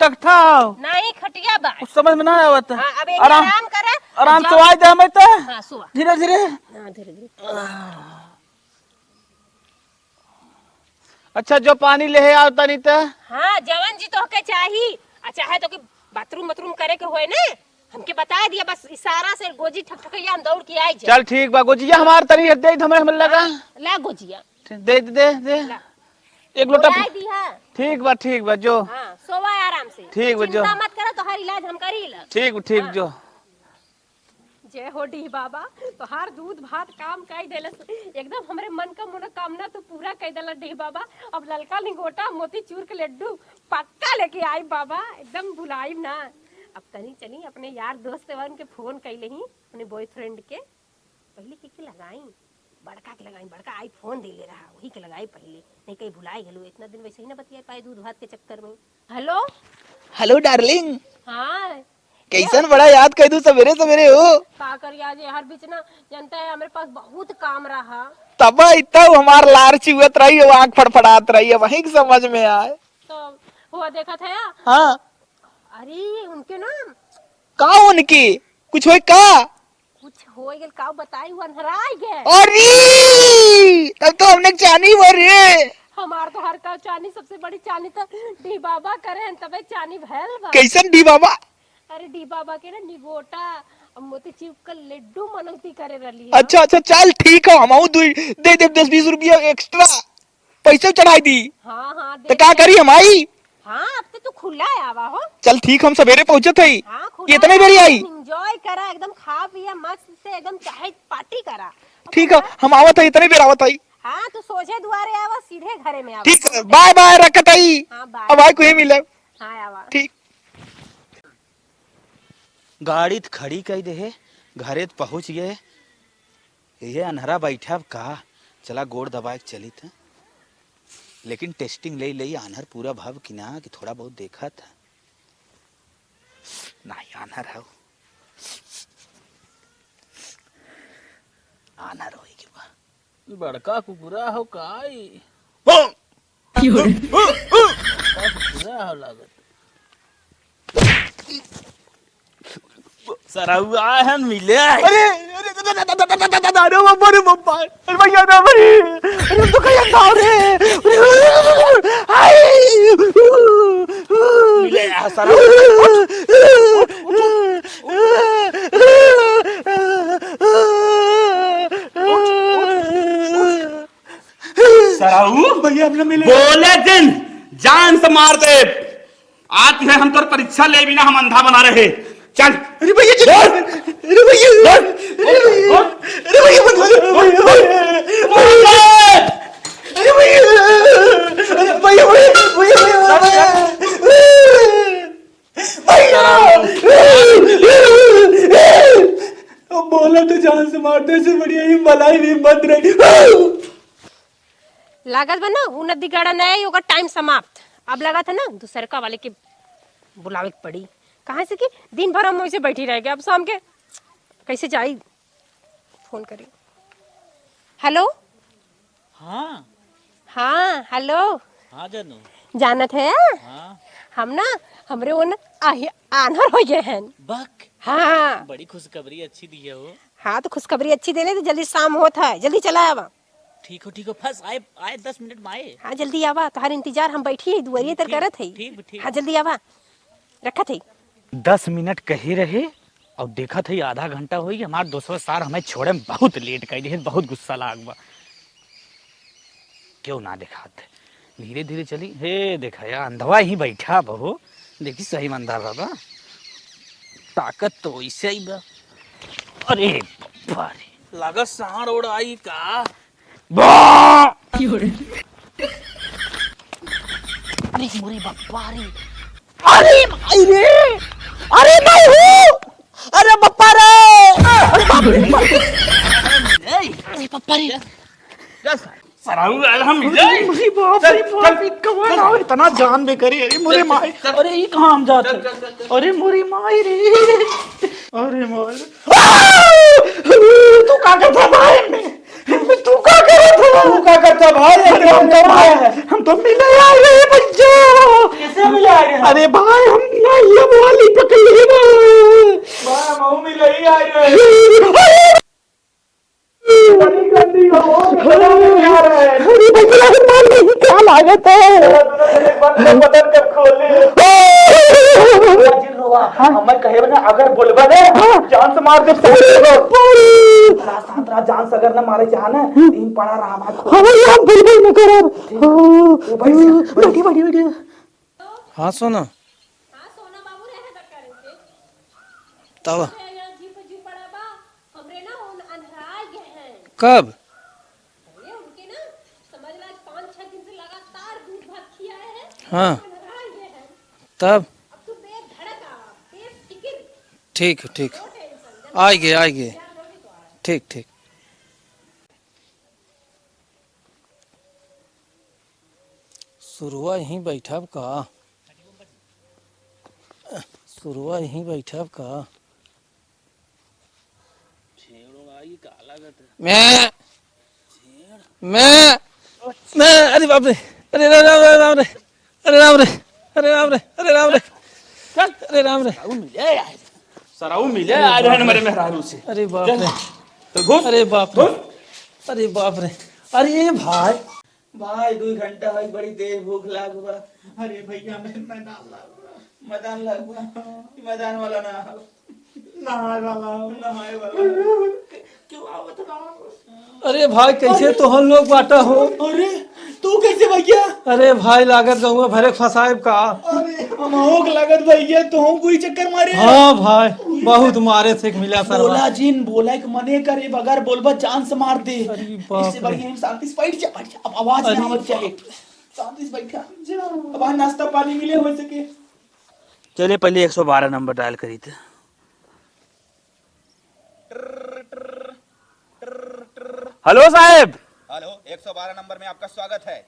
तख्ता हो नहीं खटिया बा। कुछ समझ में ना आवत। हाँ अब एक आराम करे आराम से आए जा मैं तो हाँ सुआ धीरे धीरे। हाँ धीरे धीरे। अच्छा जो पानी ले आओ तनी तो। हाँ जवन जी तो के चाहिए, चाहे तो कि बाथरूम बाथरूम करे के होए ना हमके बता दिया, बस इशारा से गोजी ठकठकैया हम दौड़ के आई जा। चल ठीक बा गोजिया हमार तनी दे हमें लगा। ला गोजिया दे दे दे एक लोटा। दी है ठीक बा जो। हाँ सोवा आराम से। ठीक बा जो। चिंता मत करो, तो हर इलाज हम करी ला। ठीक जो। जय हो डी बाबा, तो हर दूध भात काम कई देलस, एकदम हमरे मन का मनोकामना तो पूरा कई देला डी बाबा। अब ललका लिंगोटा मोती चूर के लड्डू पक्का लेके आई बाबा, एकदम भुलाई ना। अब तनी चली अपने यार दोस्त के फोन कैले ही, अपने बॉयफ्रेंड के पहले के लगाई, बड़का के लगाई, बड़का आईफोन दे ले रहा वही के लगाई पहले, नहीं कहीं भुलाई गलो। इतना दिन वैसे ही ना बतिया पाए दूध भात के चक्कर में। हेलो हेलो डार्लिंग, हाँ कैसन बड़ा याद कर दू सवेरे सवेरे हो। का करिया जे हर बीच ना जानता है हमारे पास बहुत काम रहा। तब इतना हमार लार चुवत रही है, आँख फड़फड़ात रही है, वही समझ में आए। तो वो देखा था या? हाँ अरे उनके ना का उनकी कुछ हो का? कुछ हो गए का बताई वो अंधराई गए। अरे तब तो हमने चानी भरी है। हमार तो हर का चानी सबसे बड़ी चानी तो डी बाबा करे तबे चानी भैल बा। कैसन डी बाबा? अरे डी बाबा के ना निगोटा और मोती चिप का लड्डू मनौती करे रही है। अच्छा अच्छा चल ठीक है, हम दे दे 10-20 रुपया एक्स्ट्रा पैसे चढ़ाई दी। हाँ हाँ तो क्या करी हम आई? हाँ अब तो खुला है आवा हो। चल ठीक, हम सवेरे पहुंचे थे। हाँ कितने बेरी आई? एंजॉय करा एकदम, खा पिया मस्त से एकदम चाहे पार्टी करा। ठीक है, हम आवत है, इतने बेर आवत है। हाँ तो सोचे द्वारे आवा सीधे घरे में आवा। ठीक है, बाय बाय रखत आई। हाँ बाय। अब आई कोई मिले। हाँ आवा। ठीक। गाड़ी तो खड़ी कई दे, घरे तो पहुंच गए। ये अनहरा बैठा का, चला गोड़ दबा के चली था। लेकिन टेस्टिंग ले लई आनहर पूरा भाव कि ना कि थोड़ा बहुत देखा था ना। आनहर है आनहर होई के बा बड़का कुकुरा हो काई कुकुरा हो लागत। सराउ आए हैं मिले। अरे अरे बाबा अरे भैया ना भाई, अरे तो कहीं अंधा रे। मिले सराउ। सराउ भैया हमने मिले। बोले दिन जान से मार दे। आज है हम तो परीक्षा ले बिना हम अंधा बना रहे। चल। अरे भैया चल। अरे भैया अरे भैया मत बोलो। अरे भैया भैया बोला तो जान से मारने से बढ़िया ही मलाई भी बंद रही। लागत बा ना उ नदी गाड़ा नहीं होगा, टाइम समाप्त। अब लगा था ना दूसरका वाले के बुलावे के पड़ी। कहाँ से कि दिन भर हम वैसे बैठी रह गए, अब शाम के कैसे जाई फोन करी। हेलो हाँ हाँ हेलो हाँ जानू जानत है। हाँ हम ना हमरे वो ना आन्हर हो गए हैं। बक हाँ बड़ी खुशखबरी अच्छी दी है वो। हाँ तो खुशखबरी अच्छी देने तो जल्दी शाम होता है, जल्दी चला आवा। ठीक हो फंस आए आए 10 मिनट में आए। हाँ जल्दी आवा, तुम्हारे इंतजार हम बैठी है दुआरिये तर करत है। ठीक हाँ जल्दी आवा, रखा थे। 10 मिनट कही रहे और देखा था आधा घंटा हो गई। हमारे दोस्तों सार हमें छोड़े में बहुत लेट कर दिए, बहुत गुस्सा लाग बा। क्यों ना दिखाते, धीरे धीरे चली। हे देखा यार अंधवा ही बैठा बहु, देखी सही में अंधा बाबा, ताकत तो वैसे ही बा। अरे बाबा रे लागत साड़ उड़ आई का। अरे मोरी बाबा रे, अरे भाई रे, अरे मैं हूँ, अरे पप्पा रे, अरे बाप रे, अरे पापा रे, सराउ हम मिले। अरे बाप रे बाप, कौन आओ इतना जान बेकरी। अरे मोरे माई, अरे ये कहाँ हम जाते, अरे मोरी माई रे, अरे मोरे, तू क्या करता भाई में, तू क्या करता, तू क्या करता भाई, हम तो मिले आ रहे बच्चों। कैसे मिले आ रहे? अरे भाई हम ना ये वाली पकड़ लिए भाई, हम मिले ही आ रहे। क्या लागत है, बदन कर खोले। हमें कहे ना अगर बोलबा रे जान से मार दे। सात जान से अगर ना मारे चाह ना दिन पड़ा रहा भाई। हम यार बिल्कुल न करो बैठी बैठी बैठी। हाँ सोना, हाँ सोना बाबू रहे बटकारे से तब जी पड़ा बा हमरे ना उन अंधराए गए हैं। कब? अरे उनके ना समझ ला 5-6 दिन से लगातार दूध भात खियाए हैं। हाँ अंधराए गए हैं। तब अब तू बेधड़क आ, बेफिक्र, ठीक ठीक, नो टेंशन। आ गए ठीक ठीक। शुरुआ यहीं बैठा का, शुरुआ यहीं बैठा का। मैं अरे बाप रे, अरे राम राम राम रे, अरे राम रे, अरे राम रे, अरे राम रे, अरे राम रे, सराउ मिले आ रहे हैं हमारे मेहरारू से। अरे बाप रे। तो घुस। अरे बाप रे, अरे बाप रे, अरे भाई भाई 2 घंटा है, बड़ी देर भूख लाग बा। अरे भैया मैदान लाग बा, मैदान वाला नहाए वाला क्यों आवत ना। अरे भाई कैसे तो हम लोग बाटा हो। अरे तू कैसे भैया? अरे भाई लागत गौवा भरे फसाइब का। अरे हम होक लागत भैया, तो हम कोई चक्कर मारे। हाँ भाई बहुत मारे से मिला सर। बोला जिन बोला कि मने करे, बगैर बोलबा जान से मार दे। अरे बाप इससे बढ़िया हम शांति से बैठ जा, अब आवाज ना आवत चले, शांति से बैठा अब नाश्ता पानी मिले हो सके। चलिए पहले 112 नंबर डायल करी थे। हेलो साहब। हेलो, 112 नंबर में आपका स्वागत है।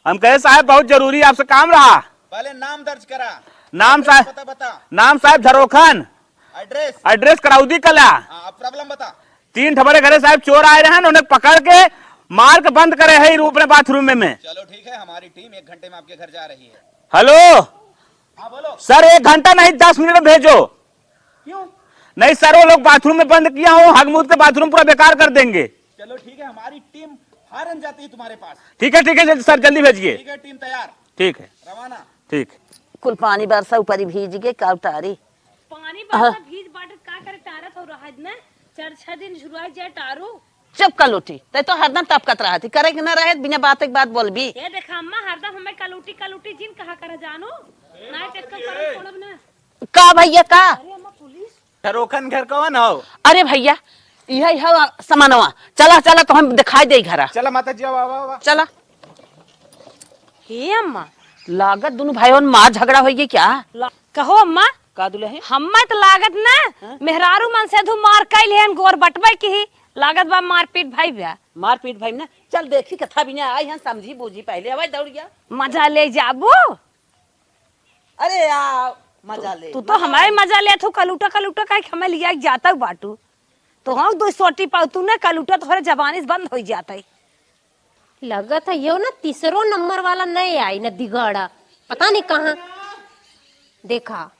हम कहे साहब बहुत जरूरी आपसे काम रहा। पहले नाम दर्ज करा। नाम साहब, पता बता। नाम साहब झरोखन। एड्रेस? एड्रेस कराउदी कला। अब प्रॉब्लम बता। 3 ठबरे घरे साहब चोर आए रहे, उन्हें पकड़ के मार के बंद करे है रूप में बाथरूम में। चलो ठीक है, हमारी टीम 1 घंटे में आपके घर जा रही है। हेलो। हाँ बोलो। सर 1 घंटा नहीं 10 मिनट में भेजो। क्यों? नहीं सर, वो लोग बाथरूम में बंद किया हो, हगमूद के बाथरूम पूरा बेकार कर देंगे। चलो ठीक है, हमारी टीम फौरन जाती है तुम्हारे पास। ठीक है सर, जल्दी भेजिए। ठीक है, टीम तैयार। ठीक है, रवाना। ठीक। कुल पानी बरसा ऊपर ही भीज के काउटारी। पानी बरसा भीज बाटत का करे तारत हो रहा है ना। 4-6 दिन शुरुआत जाए टारू। चुप कलूटी, ते तो हरदम टपकत रहा थी, करे कि न रहे बिना बात एक बात बोल भी। ये देखा अम्मा हरदम हमें कलूटी जिन कहा करे जानो ना टेक्का करे छोड़ब ना। का भैया का? अरे अम्मा पुलिस झरोखन घर कौन हो? अरे भैया यह समानवा, चला चला तो हम दिखाई दे घरा। चला माता जी, वाह चला। हे अम्मा लागत दोनों भाइयों में मार झगड़ा होगी क्या? कहो अम्मा का दुले है? हम्मा तो लागत ना मेहरारू मन से धु मार कैल है गोर बटबै की ही लागत बा मारपीट भाई बा। मारपीट भाई ना, चल देखी कथा भी ना आई है, समझी बूझी पहले आवाज दौड़ गया। मजा ले जाबो। अरे आ मजा ले। तू तो हमारे मजा ले तू कलूटा का हमें लिया जाता बाटू तो हम 2 सोटी पाऊ तू ना कलूटा तो जबानी से बंद हो जाता है। लगत है यो ना 3रो नंबर वाला नहीं आई ना दिगाड़ा, पता नहीं कहाँ देखा।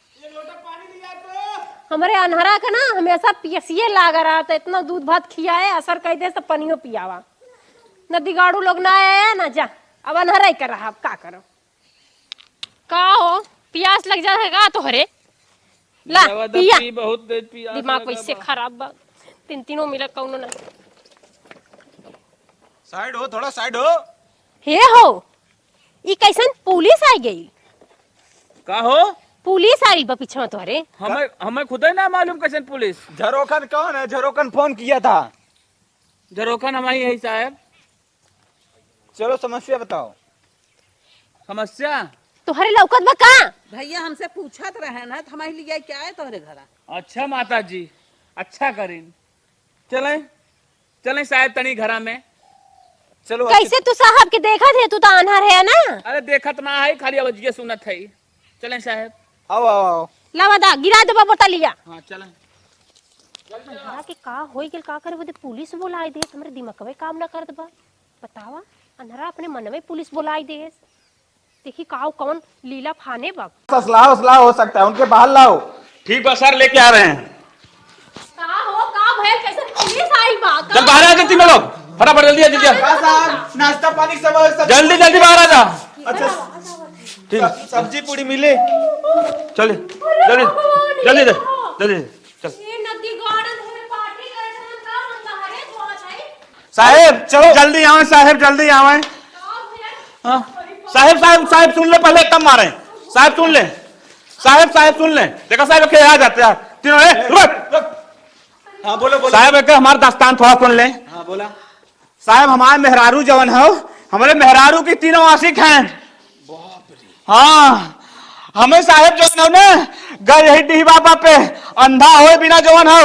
हमारे अनहरा का ना हमेशा पियसिए लाग रहा था, इतना दूध भात खियाए असर कह दे सब पनियो पियावा न। दिगाड़ू लोग ना आया ना जा, अब अनहरा ही कर रहा, अब का करो। का हो प्यास लग जाएगा तो हरे ला पिया, बहुत दिमाग वैसे खराब बा। 3 मिला कौनो ना। साइड हो, थोड़ा साइड हो। हे हो ई कैसन पुलिस आई गई? का हो? पुलिस आई बा पीछे तोहरे। हमें खुद ही ना मालूम कैसे पुलिस। झरोखन कौन है? झरोखन फोन किया था। झरोखन हमारी है साहब। चलो समस्या बताओ। समस्या तोहरे लौकत बा का? भैया हमसे पूछत रहे ना तो हमारे लिए क्या है तोहरे घरा। अच्छा माता जी, अच्छा करीन। चलें साहब तनी घरा में। चलो कैसे तू साहब के देखा थे? तू तो अनहर है ना। अरे देखत ना है, खाली आवाज सुनत है। चलें साहब। आओ। लवदा गिरा देबा बोतलिया। हाँ चलें। हमरा के का होई गेल, का करे बदे पुलिस बुलाई दे, हमरे दिमागवे काम ना कर देबा। बतावा अनहरा अपने मन में पुलिस बुलाई दे। देखी काऊ कौन लीला फाने बा। असला हो सकता है, उनके बाहर लाओ। ठीक बा सर, लेके आ रहे हैं। का हो का भइल, कैसे पुलिस आई बा? चल बाहर आ जा, तीनों लोग फटाफट जल्दी आ जल्दी। साहब नाश्ता पानी सब जल्दी जल्दी बाहर आ जा। अच्छा ठीक, सब्जी पूरी मिले। चलिए जल्दी जल्दी जल्दी चल। ये नदी गार्डन में पार्टी करे मन का मन हरे थोड़ा छै। साहब चलो जल्दी आवे, साहब जल्दी आवे। हाँ साहब सुन ले पहले, कम मारे। साहब सुन ले, साहब सुन ले। देखो साहब के आ जाते हैं तीनों। रुक। हाँ बोलो। साहब एक हमारा दास्तान थोड़ा सुन ले। हाँ बोला। साहब हमारे मेहरारू जवन हो, हमारे मेहरारू की तीनों आशिक हैं। हाँ हमें साहब जवन हो ना गए यही डी बाबा पे अंधा हो बिना जवन हो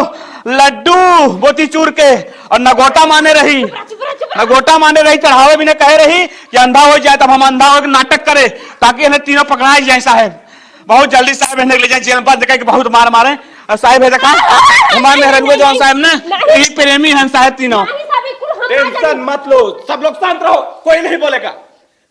लड्डू मोती चूर के और नगोटा माने रही, नगोटा माने रही, चढ़ावे भी ने कहे रही कि अंधा हो जाए, तब हम अंधा हो नाटक करे ताकि इन्हें तीनों पकड़ाई जाए। साहब बहुत जल्दी साहब इन्हें ले जाए जेल में, बंद करके बहुत मार मारे। और साहब है देखा हमारे मेहरारू जवन साहब ना यही प्रेमी हैं साहब तीनों। टेंशन मत लो, सब लोग शांत रहो, कोई नहीं बोलेगा।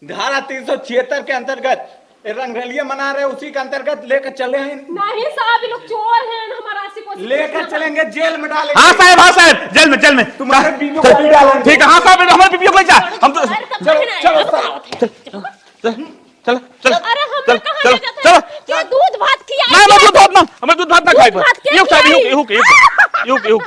धारा 376 के अंतर्गत रंगरलिया मना रहे, उसी के अंतर्गत लेकर चले हैं। नहीं साहब ये लोग चोर हैं, हमारा आशिक को लेकर चलेंगे जेल में डालेंगे। हाँ साहब जेल में तुम्हारे बीवियों को भी डालेंगे। ठीक है। हाँ साहब हमारे बीवियों को ले जा हम तो चलो अरे हम लोग कहाँ ले जाते चलो हैं? क्या दूध भात खिया नहीं मैं दूध भात ना हमें दूध भात ना खाए पर दूध भात क्यों युक साहब खिलाई? युक